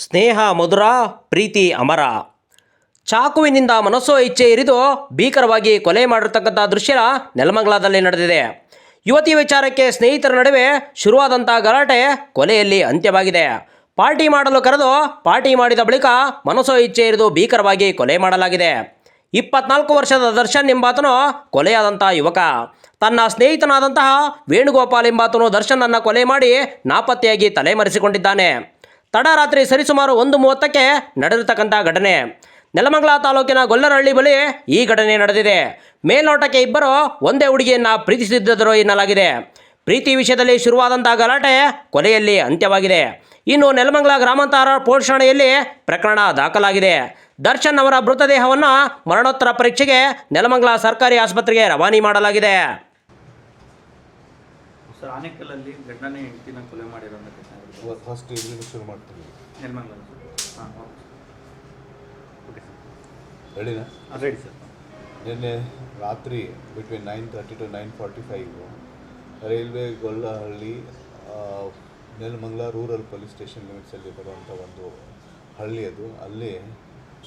ಸ್ನೇಹ ಮಧುರ, ಪ್ರೀತಿ ಅಮರ. ಚಾಕುವಿನಿಂದ ಮನಸ್ಸೋ ಇಚ್ಛೆ ಇರಿದು ಭೀಕರವಾಗಿ ಕೊಲೆ ಮಾಡಿರ್ತಕ್ಕಂಥ ದೃಶ್ಯ ನೆಲಮಂಗಲದಲ್ಲಿ ನಡೆದಿದೆ. ಯುವತಿ ವಿಚಾರಕ್ಕೆ ಸ್ನೇಹಿತರ ನಡುವೆ ಶುರುವಾದಂಥ ಗಲಾಟೆ ಕೊಲೆಯಲ್ಲಿ ಅಂತ್ಯವಾಗಿದೆ. ಪಾರ್ಟಿ ಮಾಡಲು ಕರೆದು ಪಾರ್ಟಿ ಮಾಡಿದ ಬಳಿಕ ಮನಸ್ಸೋ ಇಚ್ಛೆ ಇರಿದು ಭೀಕರವಾಗಿ ಕೊಲೆ ಮಾಡಲಾಗಿದೆ. 24 ವರ್ಷದ ದರ್ಶನ್ ಎಂಬಾತನು ಕೊಲೆಯಾದಂಥ ಯುವಕ. ತನ್ನ ಸ್ನೇಹಿತನಾದಂತಹ ವೇಣುಗೋಪಾಲ್ ಎಂಬಾತನು ದರ್ಶನನ್ನು ಕೊಲೆ ಮಾಡಿ ನಾಪತ್ತೆಯಾಗಿ ತಲೆಮರೆಸಿಕೊಂಡಿದ್ದಾನೆ. ತಡರಾತ್ರಿ ಸರಿಸುಮಾರು 1:30ಕ್ಕೆ ನಡೆದಿರ್ತಕ್ಕಂಥ ಘಟನೆ. ನೆಲಮಂಗಲ ತಾಲೂಕಿನ ಗೊಲ್ಲರಹಳ್ಳಿ ಬಳಿ ಈ ಘಟನೆ ನಡೆದಿದೆ. ಮೇಲ್ನೋಟಕ್ಕೆ ಇಬ್ಬರು ಒಂದೇ ಹುಡುಗಿಯನ್ನು ಪ್ರೀತಿಸಿದ್ದರು ಎನ್ನಲಾಗಿದೆ. ಪ್ರೀತಿ ವಿಷಯದಲ್ಲಿ ಶುರುವಾದಂಥ ಗಲಾಟೆ ಕೊಲೆಯಲ್ಲಿ ಅಂತ್ಯವಾಗಿದೆ. ಇನ್ನು ನೆಲಮಂಗಲ ಗ್ರಾಮಾಂತರ ಪೊಲೀಸ್ ಠಾಣೆಯಲ್ಲಿ ಪ್ರಕರಣ ದಾಖಲಾಗಿದೆ. ದರ್ಶನ್ ಅವರ ಮೃತದೇಹವನ್ನು ಮರಣೋತ್ತರ ಪರೀಕ್ಷೆಗೆ ನೆಲಮಂಗಲ ಸರ್ಕಾರಿ ಆಸ್ಪತ್ರೆಗೆ ರವಾನೆ ಮಾಡಲಾಗಿದೆ. ಸರ್, ಆನೇಕಲ್ಲಲ್ಲಿ ಗಂಡನೇ ಹೆಂಡತಿನ ಕೊಲೆ ಮಾಡಿರೋಂಥ ಘಟನೆ ಫಸ್ಟ್ ಇಲ್ಲಿಂದ ಶುರು ಮಾಡ್ತೀವಿ. ನೆಲಮಂಗಲ ಸರ್. ಹಾಂ, ಓಕೆ ಸರ್. ರೆಡಿನಾ? Ready sir. ನಿನ್ನೆ ರಾತ್ರಿ between 9:30 to 9:45 railway Gollahalli Nelamangala rural police station ಲಿಮಿಟ್ಸಲ್ಲಿ ಬರುವಂಥ ಒಂದು ಹಳ್ಳಿ ಅದು. ಅಲ್ಲಿ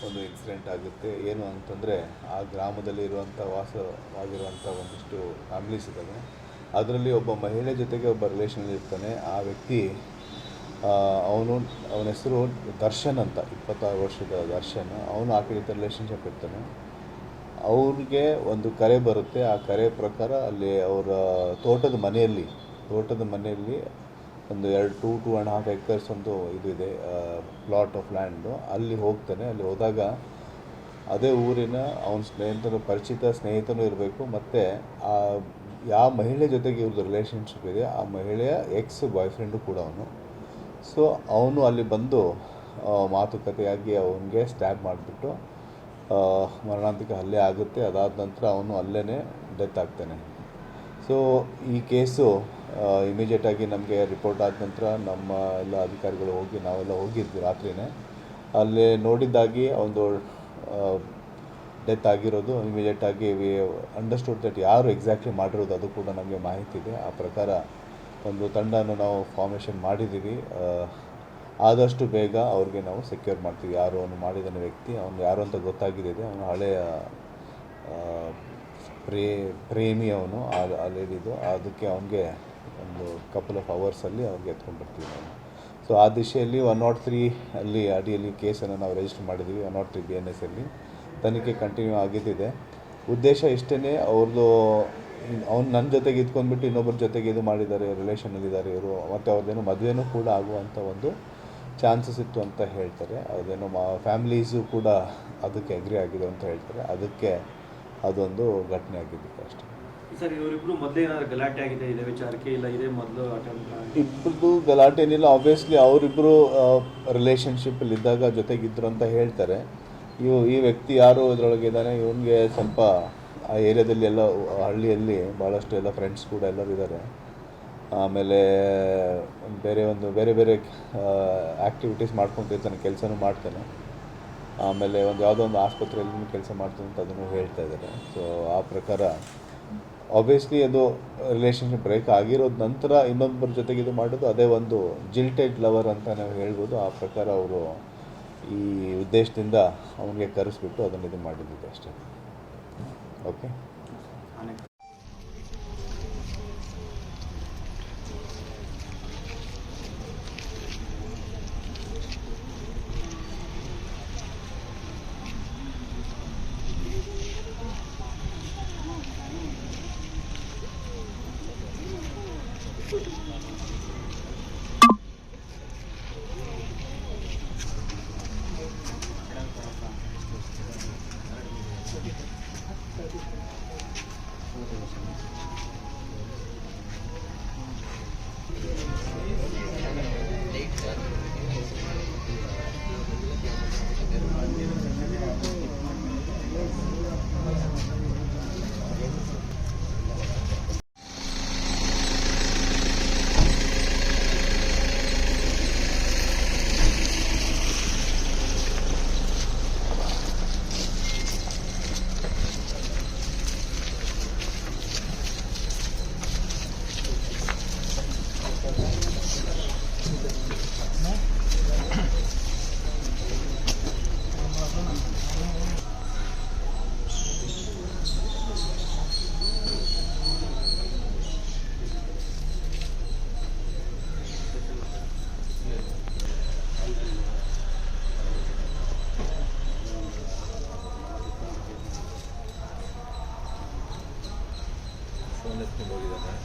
ಒಂದು ಇನ್ಸಿಡೆಂಟ್ ಆಗುತ್ತೆ. ಏನು ಅಂತಂದರೆ, ಆ ಗ್ರಾಮದಲ್ಲಿ ವಾಸವಾಗಿರುವಂಥ ಒಂದಿಷ್ಟು ಫ್ಯಾಮಿಲೀಸ್ ಇದ್ದಾವೆ. ಅದರಲ್ಲಿ ಒಬ್ಬ ಮಹಿಳೆ ಜೊತೆಗೆ ಒಬ್ಬ ರಿಲೇಷನ್ ಇರ್ತಾನೆ. ಆ ವ್ಯಕ್ತಿ ಅವನ ಹೆಸರು ದರ್ಶನ್ ಅಂತ, 26 ವರ್ಷದ ದರ್ಶನ್. ಅವನು ಆ ಕಡೆ ರಿಲೇಷನ್ಶಿಪ್ ಇರ್ತಾನೆ. ಅವ್ರಿಗೆ ಒಂದು ಕರೆ ಬರುತ್ತೆ. ಆ ಕರೆ ಪ್ರಕಾರ ಅಲ್ಲಿ ಅವರ ತೋಟದ ಮನೆಯಲ್ಲಿ ಒಂದು 2.5 acres ಒಂದು ಇದು ಇದೆ, ಪ್ಲಾಟ್ ಆಫ್ ಲ್ಯಾಂಡು. ಅಲ್ಲಿ ಹೋಗ್ತಾನೆ. ಅಲ್ಲಿ ಹೋದಾಗ ಅದೇ ಊರಿನ ಅವನ ಪರಿಚಿತ ಸ್ನೇಹಿತನೂ ಇರಬೇಕು, ಮತ್ತು ಯಾವ ಮಹಿಳೆ ಜೊತೆಗೆ ಇವ್ರದ್ದು ರಿಲೇಷನ್ಶಿಪ್ ಇದೆ ಆ ಮಹಿಳೆಯ ಎಕ್ಸ್ ಬಾಯ್ ಫ್ರೆಂಡು ಕೂಡ ಅವನು. ಸೊ ಅವನು ಅಲ್ಲಿ ಬಂದು ಮಾತುಕತೆಯಾಗಿ ಅವನಿಗೆ ಸ್ಟ್ಯಾಬ್ ಮಾಡಿಬಿಟ್ಟು ಮರಣಾಂತಿಕ ಹಲ್ಲೆ ಆಗುತ್ತೆ. ಅದಾದ ನಂತರ ಅವನು ಅಲ್ಲೇ ಡೆತ್ ಆಗ್ತಾನೆ. ಸೊ ಈ ಕೇಸು ಇಮಿಡಿಯೇಟಾಗಿ ನಮಗೆ ರಿಪೋರ್ಟ್ ಆದ ನಂತರ ನಮ್ಮ ಎಲ್ಲ ಅಧಿಕಾರಿಗಳು ನಾವೆಲ್ಲ ಹೋಗಿದ್ವಿ ರಾತ್ರಿಯೇ. ಅಲ್ಲಿ ನೋಡಿದ್ದಾಗಿ ಒಂದು ಡೆತ್ ಆಗಿರೋದು. ಇಮಿಡಿಯೇಟಾಗಿ ವಿ ಅಂಡರ್ಸ್ಟುಡ್ ದಟ್ ಯಾರು ಎಕ್ಸಾಕ್ಟ್ಲಿ ಮಾಡಿರೋದು ಅದು ಕೂಡ ನಮಗೆ ಮಾಹಿತಿ ಇದೆ. ಆ ಪ್ರಕಾರ ಒಂದು ತಂಡನ ನಾವು ಫಾರ್ಮೇಷನ್ ಮಾಡಿದ್ದೀವಿ. ಆದಷ್ಟು ಬೇಗ ಅವ್ರಿಗೆ ನಾವು ಸೆಕ್ಯೂರ್ ಮಾಡ್ತೀವಿ. ಯಾರು ಅವನು ಮಾಡಿದ ವ್ಯಕ್ತಿ, ಅವನು ಯಾರು ಅಂತ ಗೊತ್ತಾಗಿದೆ. ಅವನು ಹಳೆಯ ಪ್ರೇಮಿ ಅವನು ಅಲ್ಲಿದ್ದು. ಅದಕ್ಕೆ ಅವನಿಗೆ ಒಂದು ಕಪಲ್ ಆಫ್ ಅವರ್ಸಲ್ಲಿ ಅವ್ರಿಗೆ ಎತ್ಕೊಂಡು ಬರ್ತೀವಿ ನಾವು. ಸೊ ಆ ದಿಶೆಯಲ್ಲಿ 103 ಅಲ್ಲಿ ಅಡಿಯಲ್ಲಿ ಕೇಸನ್ನು ನಾವು ರಿಜಿಸ್ಟರ್ ಮಾಡಿದ್ದೀವಿ. 103 BNS ಅಲ್ಲಿ ತನಿಖೆ ಕಂಟಿನ್ಯೂ ಆಗಿದ್ದಿದೆ. ಉದ್ದೇಶ ಇಷ್ಟೇ, ಅವ್ರದ್ದು ಅವ್ನು ನನ್ನ ಜೊತೆಗೆ ಇದ್ಕೊಂಡ್ಬಿಟ್ಟು ಇನ್ನೊಬ್ಬರ ಜೊತೆಗೆ ಇದು ಮಾಡಿದ್ದಾರೆ, ರಿಲೇಷನಲ್ಲಿದ್ದಾರೆ ಇವರು, ಮತ್ತು ಅವ್ರದ್ದೇನೋ ಮದುವೆನೂ ಕೂಡ ಆಗುವಂಥ ಒಂದು ಚಾನ್ಸಸ್ ಇತ್ತು ಅಂತ ಹೇಳ್ತಾರೆ. ಅದೇನೋ ಫ್ಯಾಮಿಲೀಸು ಕೂಡ ಅದಕ್ಕೆ ಅಗ್ರಿ ಆಗಿದೆ ಅಂತ ಹೇಳ್ತಾರೆ. ಅದಕ್ಕೆ ಅದೊಂದು ಘಟನೆ ಆಗಿದ್ದಕ್ಕೆ ಅಷ್ಟೇ. ಸರ್, ಇವರಿಬ್ಬರು ಮೊದಲೇ ಏನಾದರೂ ಗಲಾಟೆ ಆಗಿದೆ ಇದೆ ವಿಚಾರಕ್ಕೆ, ಇಲ್ಲ ಇದೇ ಮೊದಲು ಅಟೆಂಪ್ಟ್? ಇಬ್ಬರದು ಗಲಾಟೆ ಏನಿಲ್ಲ. ಆಬ್ವಿಯಸ್ಲಿ ಅವರಿಬ್ಬರು ರಿಲೇಷನ್ಶಿಪ್ಪಲ್ಲಿ ಇದ್ದಾಗ ಜೊತೆಗಿದ್ರು ಅಂತ ಹೇಳ್ತಾರೆ. ಈ ವ್ಯಕ್ತಿ ಯಾರು ಇದರೊಳಗೆ ಇದ್ದಾನೆ, ಇವನಿಗೆ ಸ್ವಲ್ಪ ಆ ಏರಿಯಾದಲ್ಲಿ ಎಲ್ಲ ಹಳ್ಳಿಯಲ್ಲಿ ಭಾಳಷ್ಟು ಎಲ್ಲ ಫ್ರೆಂಡ್ಸ್ ಕೂಡ ಎಲ್ಲರೂ ಇದ್ದಾರೆ. ಆಮೇಲೆ ಬೇರೆ ಬೇರೆ ಆ್ಯಕ್ಟಿವಿಟೀಸ್ ಮಾಡ್ಕೊತಿರ್ತಾನೆ, ಕೆಲಸನೂ ಮಾಡ್ತಾನೆ. ಆಮೇಲೆ ಯಾವುದೋ ಒಂದು ಆಸ್ಪತ್ರೆಯಲ್ಲಿ ಕೆಲಸ ಮಾಡ್ತಾನೆ ಅಂತ ಅದನ್ನು ಹೇಳ್ತಾ ಇದ್ದಾರೆ. ಸೊ ಆ ಪ್ರಕಾರ ಆಬ್ವಿಯಸ್ಲಿ ಅದು ರಿಲೇಷನ್ಶಿಪ್ ಬ್ರೇಕ್ ಆಗಿರೋದ ನಂತರ ಇನ್ನೊಬ್ಬರ ಜೊತೆಗೆ ಇದು ಮಾಡೋದು, ಅದೇ ಒಂದು ಜಿಲ್ಟೆಡ್ ಲವರ್ ಅಂತ ನಾವು ಹೇಳ್ಬೋದು. ಆ ಪ್ರಕಾರ ಅವರು ಈ ಉದ್ದೇಶದಿಂದ ಅವನಿಗೆ ಕರೆಸ್ಬಿಟ್ಟು ಅದನ್ನು ಇದು ಮಾಡಿದ್ದಿದೆ ಅಷ್ಟೇ. ಓಕೆ. ಫೋನ್ ಎತ್ಕೊಂಡು ಹೋಗಿದ್ದಾನೆ.